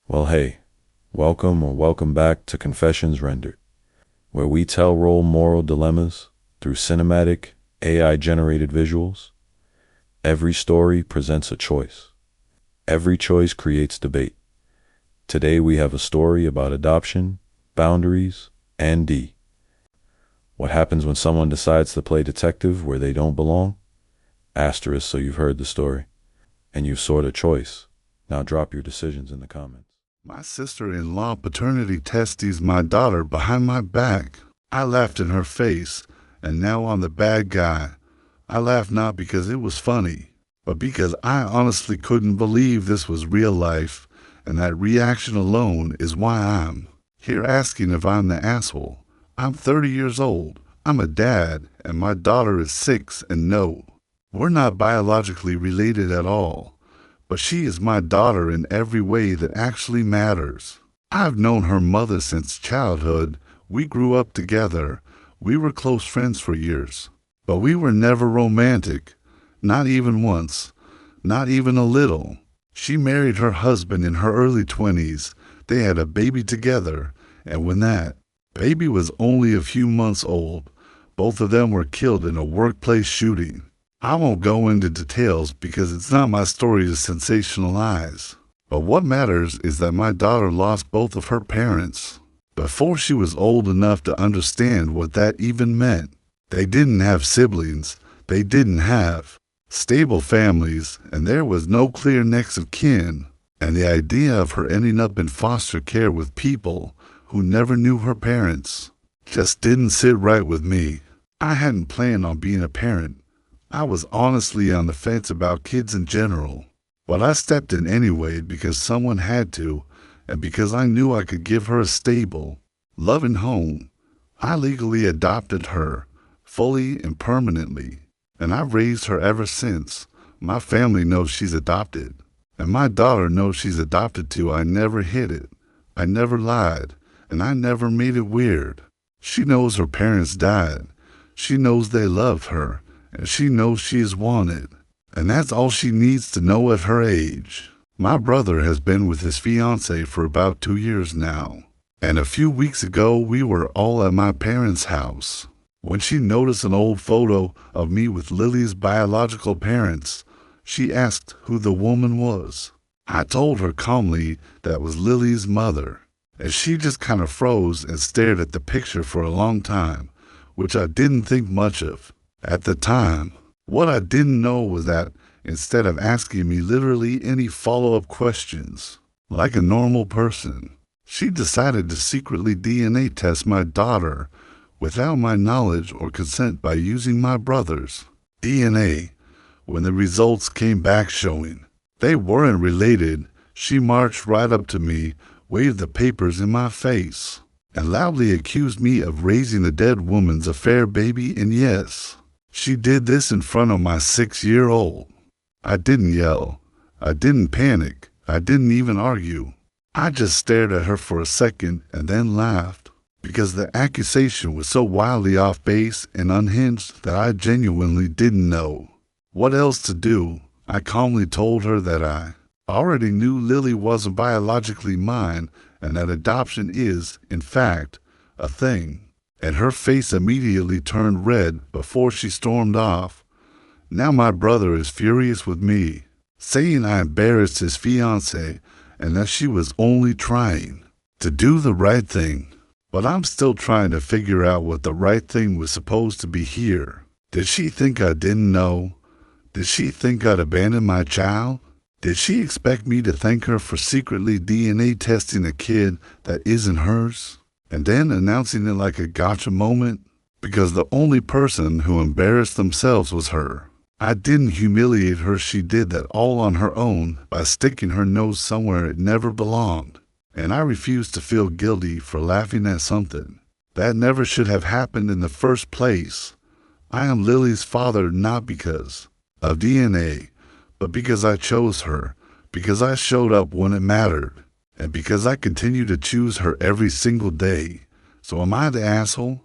Well, hey, welcome or welcome back to Confessions Rendered, where we tell role moral dilemmas through cinematic, AI-generated visuals. Every story presents a choice. Every choice creates debate. Today we have a story about adoption, boundaries, and D. What happens when someone decides to play detective where they don't belong? Asterisk, so you've heard the story. And you've sought a choice. Now drop your decisions in the comments. My sister-in-law paternity testes my daughter behind my back. I laughed in her face, and now I'm the bad guy. I laughed not because it was funny, but because I honestly couldn't believe this was real life, and that reaction alone is why I'm here asking if I'm the asshole. I'm 30 years old, I'm a dad, and my daughter is 6, and no, we're not biologically related at all. But she is my daughter in every way that actually matters. I've known her mother since childhood. We grew up together. We were close friends for years. But we were never romantic. Not even once. Not even a little. She married her husband in her early 20s. They had a baby together. And when that baby was only a few months old, both of them were killed in a workplace shooting. I won't go into details because it's not my story to sensationalize. But what matters is that my daughter lost both of her parents before she was old enough to understand what that even meant. They didn't have siblings. They didn't have stable families, and there was no clear next of kin. And the idea of her ending up in foster care with people who never knew her parents just didn't sit right with me. I hadn't planned on being a parent. I was honestly on the fence about kids in general, but I stepped in anyway because someone had to, and because I knew I could give her a stable, loving home. I legally adopted her, fully and permanently, and I've raised her ever since. My family knows she's adopted, and my daughter knows she's adopted too. I never hid it, I never lied, and I never made it weird. She knows her parents died. She knows they loved her. And she knows she is wanted, and that's all she needs to know at her age. My brother has been with his fiancée for about 2 years now, and a few weeks ago we were all at my parents' house when she noticed an old photo of me with Lily's biological parents. She asked who the woman was. I told her calmly that was Lily's mother, and she just kind of froze and stared at the picture for a long time, which I didn't think much of at the time. What I didn't know was that instead of asking me literally any follow-up questions, like a normal person, she decided to secretly DNA test my daughter without my knowledge or consent by using my brother's DNA. When the results came back showing they weren't related, she marched right up to me, waved the papers in my face, and loudly accused me of raising a dead woman's affair baby. And yes, she did this in front of my 6-year-old. I didn't yell. I didn't panic. I didn't even argue. I just stared at her for a second and then laughed, because the accusation was so wildly off base and unhinged that I genuinely didn't know what else to do. I calmly told her that I already knew Lily wasn't biologically mine and that adoption is, in fact, a thing. And her face immediately turned red before she stormed off. Now my brother is furious with me, saying I embarrassed his fiancée and that she was only trying to do the right thing. But I'm still trying to figure out what the right thing was supposed to be here. Did she think I didn't know? Did she think I'd abandoned my child? Did she expect me to thank her for secretly DNA testing a kid that isn't hers, and then announcing it like a gotcha moment? Because the only person who embarrassed themselves was her. I didn't humiliate her. She did that all on her own by sticking her nose somewhere it never belonged. And I refuse to feel guilty for laughing at something that never should have happened in the first place. I am Lily's father not because of DNA, but because I chose her, because I showed up when it mattered, and because I continue to choose her every single day. So am I the asshole?